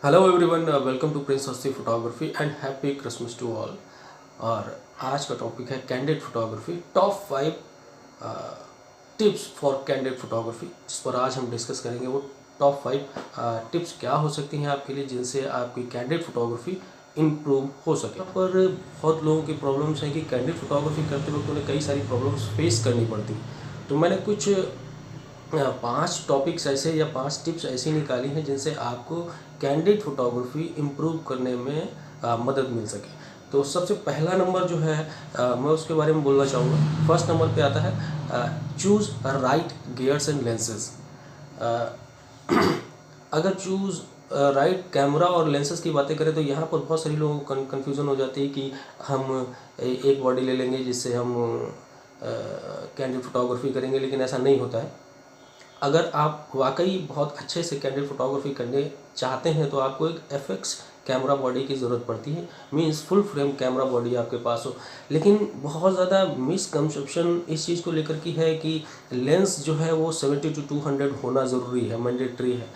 Hello everyone, welcome to Prince Hasti photography and happy Christmas to all. और आज का topic है candid photography, top 5 tips for candid photography. जिस पर आज हम डिस्कस करेंगे वो टॉप 5 टिप्स क्या हो सकती हैं आपके लिए, जिनसे आपकी कैंडिड फोटोग्राफी इम्प्रूव हो सके। यहाँ पर बहुत लोगों की प्रॉब्लम्स हैं कि कैंडिड फोटोग्राफी करते वक्त उन्हें कई सारी प्रॉब्लम्स फेस करनी पड़ती। तो मैंने कुछ 5 टॉपिक्स ऐसे या 5 टिप्स ऐसी निकाली हैं जिनसे आपको कैंडिड फोटोग्राफी इम्प्रूव करने में मदद मिल सके। तो सबसे पहला नंबर जो है मैं उसके बारे में बोलना चाहूँगा। फर्स्ट नंबर पे आता है choose right gears and lenses. अगर चूज़ राइट कैमरा और लेंसेज की बातें करें तो यहाँ पर बहुत सारी लोगों को कन्फ्यूज़न हो जाती है कि हम एक बॉडी ले लेंगे जिससे हम कैंडिड फोटोग्राफी करेंगे, लेकिन ऐसा नहीं होता है। अगर आप वाकई बहुत अच्छे से कैंडिड फोटोग्राफी करने चाहते हैं तो आपको एक एफएक्स कैमरा बॉडी की ज़रूरत पड़ती है, means full frame camera body आपके पास हो। लेकिन बहुत ज़्यादा मिसकंसेप्शन इस चीज़ को लेकर की है कि लेंस जो है वो 70 to 200 होना ज़रूरी है, मैंडेटरी है।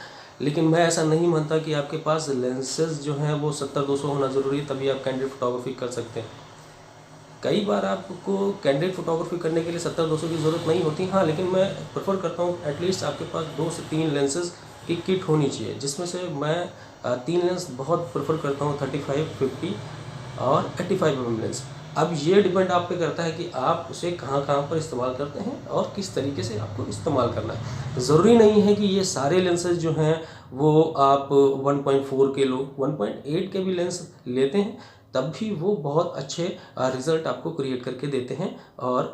लेकिन मैं ऐसा नहीं मानता कि आपके पास लेंसेज जो हैं वो 70-200 होना ज़रूरी है तभी आप कैंडिड फोटोग्राफी कर सकते हैं। कई बार आपको कैंडिड फोटोग्राफी करने के लिए 70-200 की ज़रूरत नहीं होती, हाँ, लेकिन मैं प्रेफर करता हूँ एटलीस्ट आपके पास 2 से 3 लेंसेज की किट होनी चाहिए, जिसमें से मैं 3 लेंस बहुत प्रेफर करता हूँ, 35, 50 और 85 mm लेंस। अब ये डिपेंड आप पे करता है कि आप उसे कहाँ कहाँ पर इस्तेमाल करते हैं और किस तरीके से आपको इस्तेमाल करना है। ज़रूरी नहीं है कि ये सारे लेंसेज जो हैं वो आप 1.4 के लो, 1.8 के भी लेंस लेते हैं तब भी वो बहुत अच्छे रिज़ल्ट आपको क्रिएट करके देते हैं और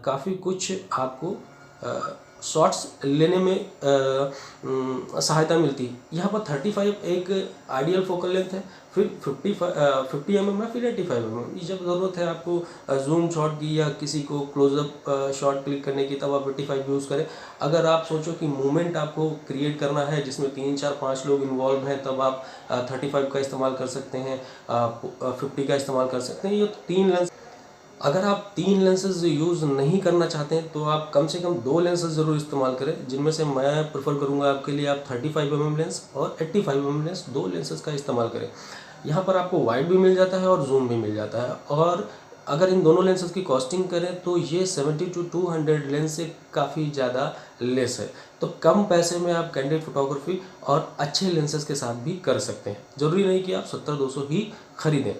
काफ़ी कुछ आपको शॉट्स लेने में सहायता मिलती है। यहाँ पर 35 एक आइडियल फोकल लेंथ है, फिर 50 mm है, फिर 85 mm। जब ज़रूरत है आपको जूम शॉट की या किसी को क्लोजअप शॉट क्लिक करने की तब आप 85 यूज़ करें। अगर आप सोचो कि मूवमेंट आपको क्रिएट करना है जिसमें 3, 4, 5 लोग इन्वॉल्व हैं तब आप 35 का इस्तेमाल कर सकते हैं, 50 का इस्तेमाल कर सकते हैं। ये 3 लेंस, अगर आप 3 लेंसेज यूज़ नहीं करना चाहते हैं तो आप कम से कम 2 लेंसेज ज़रूर इस्तेमाल करें, जिनमें से मैं प्रेफर करूंगा आपके लिए आप 35 mm लेंस और 85 mm लेंस, 2 लेंसेज का इस्तेमाल करें। यहाँ पर आपको वाइड भी मिल जाता है और जूम भी मिल जाता है। और अगर इन दोनों लेंसेज की कॉस्टिंग करें तो ये 70 to 200 लेंस से काफ़ी ज़्यादा लेस है। तो कम पैसे में आप कैंडिड फोटोग्राफी और अच्छे लेंसेज के साथ भी कर सकते हैं। ज़रूरी नहीं कि आप 70-200 ही खरीदें।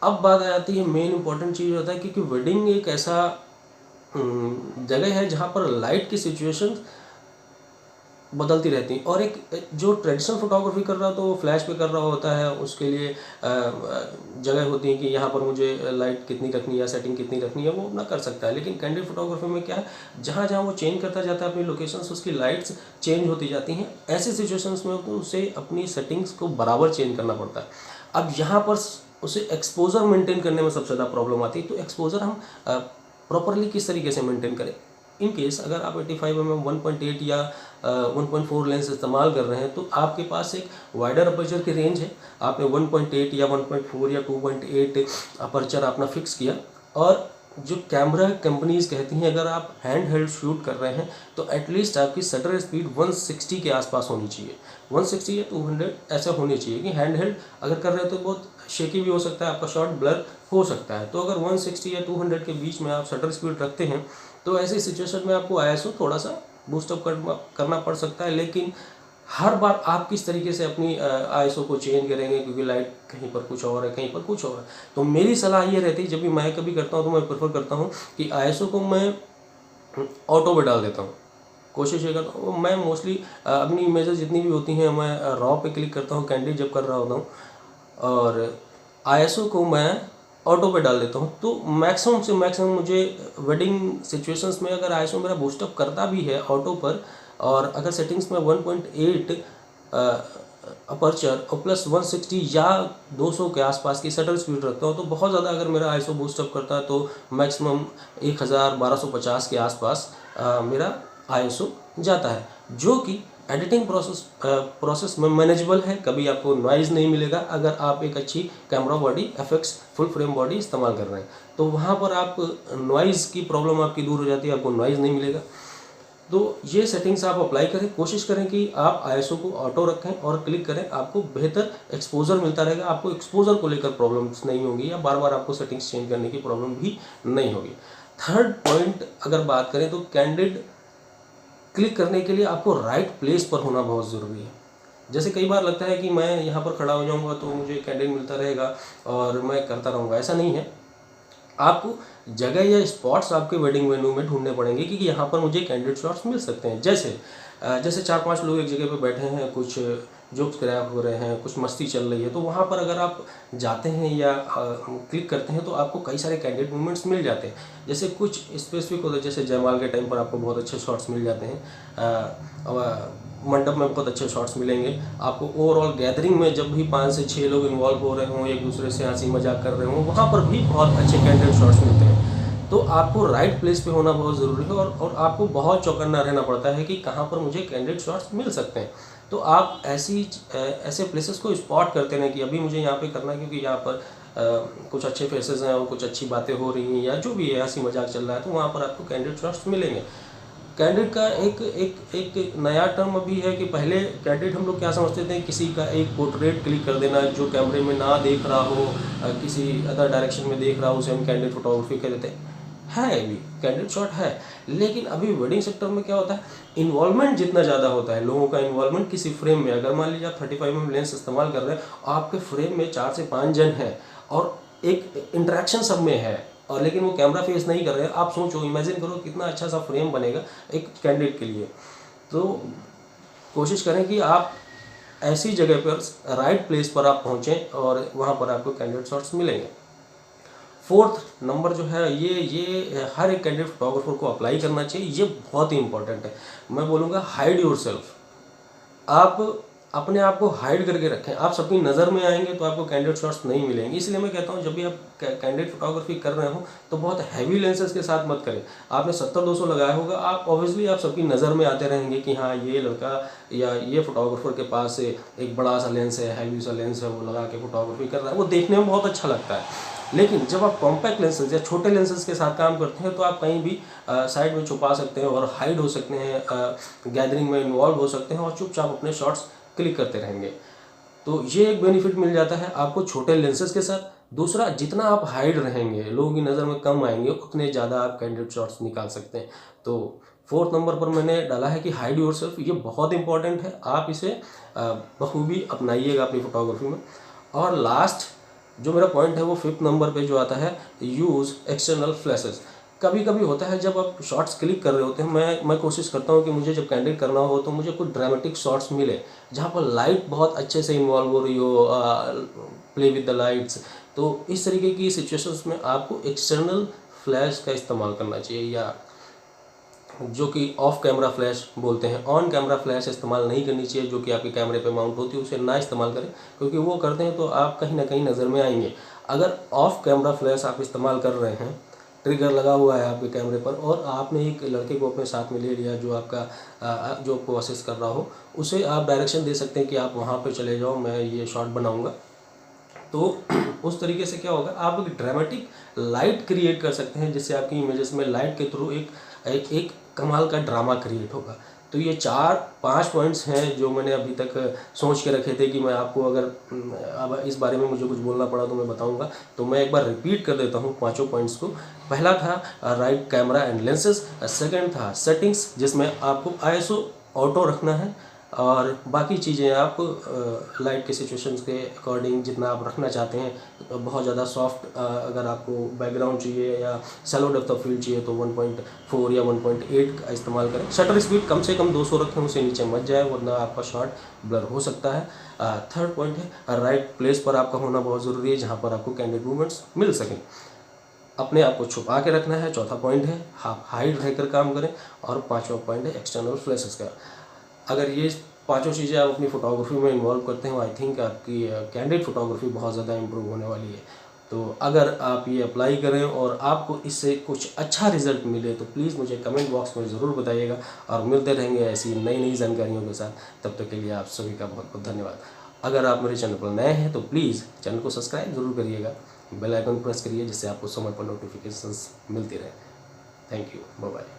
अब बात आ जाती है, मेन इंपॉर्टेंट चीज़ होता है क्योंकि वेडिंग एक ऐसा जगह है जहाँ पर लाइट की सिचुएशन बदलती रहती है। और एक जो ट्रेडिशनल फोटोग्राफी कर रहा हो तो वो फ्लैश पे कर रहा होता है, उसके लिए जगह होती है कि यहाँ पर मुझे लाइट कितनी रखनी है या सेटिंग कितनी रखनी है, वो अपना कर सकता है। लेकिन कैंडिड फोटोग्राफी में क्या है, जहाँ जहाँ वो चेंज करता जाता है अपनी लोकेशंस, उसकी लाइट्स चेंज होती जाती हैं। ऐसी सिचुएशंस में तो उसे अपनी सेटिंग्स को बराबर चेंज करना पड़ता है। अब यहाँ पर उसे एक्सपोजर मेंटेन करने में सबसे ज़्यादा प्रॉब्लम आती है। तो एक्सपोजर हम प्रॉपरली किस तरीके से मेंटेन करें। इन केस अगर आप 85 mm 1.8 या 1.4 लेंस इस्तेमाल कर रहे हैं तो आपके पास एक वाइडर अपर्चर की रेंज है। आपने 1.8 या 1.4 या 2.8 अपर्चर आपने फिक्स किया, और जो कैमरा कंपनीज़ कहती हैं अगर आप हैंड हेल्ड शूट कर रहे हैं तो एटलीस्ट आपकी शटर स्पीड 160 के आसपास होनी चाहिए। 160 या 200 ऐसा होनी चाहिए कि हैंड हेल्ड अगर कर रहे हैं तो बहुत शेकी भी हो सकता है, आपका शॉट ब्लर हो सकता है। तो अगर 160 या 200 के बीच में आप शटर स्पीड रखते हैं तो ऐसी सिचुएशन में आपको आईएसओ थोड़ा सा बूस्टअप करना पड़ सकता है। लेकिन हर बार आप किस तरीके से अपनी आईएसओ को चेंज करेंगे, क्योंकि लाइट कहीं पर कुछ और है, कहीं पर कुछ और है। तो मेरी सलाह ये रहती है, जब भी मैं कभी करता हूँ तो मैं प्रेफर करता हूँ कि आईएसओ को मैं ऑटो पे डाल देता हूँ। कोशिश ये करता हूँ, मैं मोस्टली अपनी इमेजेस जितनी भी होती हैं मैं रॉ पे क्लिक करता हूँ कैंडिड जब कर रहा होता हूँ, और आईएसओ को मैं ऑटो पे डाल देता हूँ। तो मैक्सिमम से मैक्सिमम मुझे वेडिंग सिचुएशंस में अगर आईएसओ मेरा बूस्टअप करता भी है ऑटो पर, और अगर सेटिंग्स में 1.8 अपर्चर और प्लस 160 या 200 के आसपास की शटर स्पीड रखता हूँ तो बहुत ज़्यादा अगर मेरा आईएसओ बूस्टअप करता है तो मैक्सिमम 1250 के आसपास मेरा आईएसओ जाता है, जो कि एडिटिंग प्रोसेस में मैनेजेबल है। कभी आपको नॉइज़ नहीं मिलेगा अगर आप एक अच्छी camera body FX full frame body इस्तेमाल कर रहे हैं, तो वहाँ पर आप नॉइज़ की प्रॉब्लम आपकी दूर हो जाती है, आपको नॉइज़ नहीं मिलेगा। तो ये सेटिंग्स आप अप्लाई करें, कोशिश करें कि आप ISO को ऑटो रखें और क्लिक करें, आपको बेहतर एक्सपोजर मिलता रहेगा, आपको एक्सपोजर को लेकर प्रॉब्लम्स नहीं होगी या बार बार आपको सेटिंग्स चेंज करने की प्रॉब्लम भी नहीं होगी। थर्ड पॉइंट अगर बात करें तो कैंडिड क्लिक करने के लिए आपको राइट प्लेस पर होना बहुत ज़रूरी है। जैसे कई बार लगता है कि मैं यहाँ पर खड़ा हो जाऊँगा तो मुझे कैंडिड मिलता रहेगा और मैं करता रहूँगा, ऐसा नहीं है। आपको जगह या स्पॉट्स आपके वेडिंग वेन्यू में ढूंढने पड़ेंगे कि यहाँ पर मुझे कैंडिड शॉट्स मिल सकते हैं। जैसे 4-5 लोग एक जगह पे बैठे हैं, कुछ जोक्स क्रैक हो रहे हैं, कुछ मस्ती चल रही है, तो वहाँ पर अगर आप जाते हैं या क्लिक करते हैं तो आपको कई सारे कैंडिड मोमेंट्स मिल जाते हैं। जैसे कुछ स्पेसिफिक होते हैं, जैसे जयमाल के टाइम पर आपको बहुत अच्छे शॉट्स मिल जाते हैं, मंडप में बहुत अच्छे शॉट्स मिलेंगे आपको। ओवरऑल गैदरिंग में जब भी 5 से 6 लोग इन्वॉल्व हो रहे हों, एक दूसरे से हंसी मजाक कर रहे हों, वहाँ पर भी बहुत अच्छे कैंडिड शॉट्स मिलते हैं। तो आपको राइट प्लेस पे होना बहुत ज़रूरी है और आपको बहुत चौकन्ना रहना पड़ता है कि कहाँ पर मुझे कैंडिड शॉट्स मिल सकते हैं। तो आप ऐसे प्लेसेस को स्पॉट करते रहें कि अभी मुझे यहाँ पे करना है, क्योंकि यहाँ पर कुछ अच्छे फेसेस हैं और कुछ अच्छी बातें हो रही हैं या जो भी है, हंसी मजाक चल रहा है, तो वहाँ पर आपको कैंडिड शॉट्स मिलेंगे। कैंडिड का एक नया टर्म अभी है कि पहले कैंडिड हम लोग क्या समझते थे, किसी का एक पोर्ट्रेट क्लिक कर देना जो कैमरे में ना देख रहा हो, किसी अदर डायरेक्शन में देख रहा हो, उसे हम कैंडिड फोटोग्राफी कह देते हैं। अभी कैंडिड शॉट है, लेकिन अभी वेडिंग सेक्टर में क्या होता है, इन्वॉल्वमेंट जितना ज़्यादा होता है, लोगों का इन्वॉल्वमेंट किसी फ्रेम में, अगर मान लीजिए आप 35mm लेंस इस्तेमाल कर रहे हैं, आपके फ्रेम में 4 से 5 जन हैं और एक इंटरेक्शन सब में है, और लेकिन वो कैमरा फेस नहीं कर रहे हैं। आप सोचो, इमेजिन करो कितना अच्छा सा फ्रेम बनेगा एक कैंडिड के लिए। तो कोशिश करें कि आप ऐसी जगह पर, राइट प्लेस पर आप पहुँचें और वहाँ पर आपको कैंडिड शॉट्स मिलेंगे। फोर्थ नंबर जो है, ये हर एक कैंडिड फोटोग्राफर को अप्लाई करना चाहिए, ये बहुत ही इंपॉर्टेंट है। मैं बोलूँगा हाइड योरसेल्फ। आप अपने आप को हाइड करके रखें। आप सबकी नज़र में आएंगे तो आपको कैंडिड शॉट्स नहीं मिलेंगे। इसलिए मैं कहता हूँ जब भी आप कैंडिड फोटोग्राफी कर रहे हो तो बहुत हैवी लेंसेज के साथ मत करें। आपने 70-200 लगाया होगा, आप ऑब्वियसली आप सबकी नज़र में आते रहेंगे कि हाँ ये लड़का या ये फोटोग्राफर के पास एक बड़ा सा लेंस है, हैवी सा लेंस है, वो लगा के फोटोग्राफी कर रहा है, वो देखने में बहुत अच्छा लगता है। लेकिन जब आप कॉम्पैक्ट लेंसेज या छोटे लेंसेज के साथ काम करते हैं तो आप कहीं भी साइड में छुपा सकते हैं और हाइड हो सकते हैं, गैदरिंग में इन्वॉल्व हो सकते हैं और चुपचाप अपने शॉट्स क्लिक करते रहेंगे। तो ये एक बेनिफिट मिल जाता है आपको छोटे लेंसेज के साथ। दूसरा, जितना आप हाइड रहेंगे, लोगों की नज़र में कम आएंगे, उतने ज़्यादा आप कैंडिड शॉट्स निकाल सकते हैं। तो फोर्थ नंबर पर मैंने डाला है कि हाइड योरसेल्फ। ये बहुत इंपॉर्टेंट है, आप इसे बखूबी अपनाइएगा अपनी फोटोग्राफी में। और लास्ट जो मेरा पॉइंट है वो फिफ्थ नंबर पे जो आता है, यूज़ एक्सटर्नल फ्लैशेस। कभी कभी होता है जब आप शॉट्स क्लिक कर रहे होते हैं, मैं कोशिश करता हूँ कि मुझे जब कैंडिड करना हो तो मुझे कुछ ड्रामेटिक शॉट्स मिले जहाँ पर लाइट बहुत अच्छे से इन्वॉल्व हो रही हो, प्ले विद द लाइट्स। तो इस तरीके की सिचुएशंस में आपको एक्सटर्नल फ्लैश का इस्तेमाल करना चाहिए, या जो कि ऑफ कैमरा फ्लैश बोलते हैं। ऑन कैमरा फ्लैश इस्तेमाल नहीं करनी चाहिए, जो कि आपके कैमरे पे माउंट होती है, उसे ना इस्तेमाल करें, क्योंकि वो करते हैं तो आप कहीं ना कहीं नज़र में आएंगे। अगर ऑफ कैमरा फ्लैश आप इस्तेमाल कर रहे हैं, ट्रिगर लगा हुआ है आपके कैमरे पर और आपने एक लड़के को अपने साथ में ले लिया जो आपको असिस्ट कर रहा हो, उसे आप डायरेक्शन दे सकते हैं कि आप वहाँ पर चले जाओ, मैं ये शॉट बनाऊँगा। तो उस तरीके से क्या होगा, आप एक ड्रामेटिक लाइट क्रिएट कर सकते हैं, जिससे आपकी इमेजेस में लाइट के थ्रू एक कमाल का ड्रामा क्रिएट होगा। तो ये 4-5 पॉइंट्स हैं जो मैंने अभी तक सोच के रखे थे कि मैं आपको, अगर अब इस बारे में मुझे कुछ बोलना पड़ा तो मैं बताऊंगा। तो मैं एक बार रिपीट कर देता हूँ 5 पॉइंट्स को। पहला था right camera and lenses, second था सेटिंग्स जिसमें आपको ISO ऑटो रखना है, और बाकी चीज़ें आप लाइट के सिचुएशंस के अकॉर्डिंग जितना आप रखना चाहते हैं। बहुत ज़्यादा सॉफ्ट अगर आपको बैकग्राउंड चाहिए या सैलो डेप्थ ऑफ फील्ड चाहिए तो 1.4 या 1.8 का इस्तेमाल करें। शटर स्पीड कम से कम 200 रखें, उससे नीचे मत जाए वरना आपका शॉट ब्लर हो सकता है। थर्ड पॉइंट है राइट प्लेस पर आपका होना बहुत ज़रूरी है जहाँ पर आपको कैंडिड मूवमेंट्स मिल सकें। अपने आप को छुपा के रखना है, चौथा पॉइंट है आप हाइड रहकर काम करें, और पाँचवा पॉइंट है एक्सटर्नल फ्लैशेस का। अगर ये 5 चीज़ें आप अपनी फ़ोटोग्राफी में इन्वॉल्व करते हैं, आई थिंक आपकी कैंडिड फोटोग्राफी बहुत ज़्यादा इंप्रूव होने वाली है। तो अगर आप ये अप्लाई करें और आपको इससे कुछ अच्छा रिजल्ट मिले तो प्लीज़ मुझे कमेंट बॉक्स में ज़रूर बताइएगा, और मिलते रहेंगे ऐसी नई नई जानकारियों के साथ। तब तक के लिए आप सभी का बहुत बहुत धन्यवाद। अगर आप मेरे चैनल पर नए हैं तो प्लीज़ चैनल को सब्सक्राइब ज़रूर करिएगा, बेल आइकन प्रेस करिए जिससे आपको समय पर नोटिफिकेशंस मिलती रहे। Thank you, bye bye.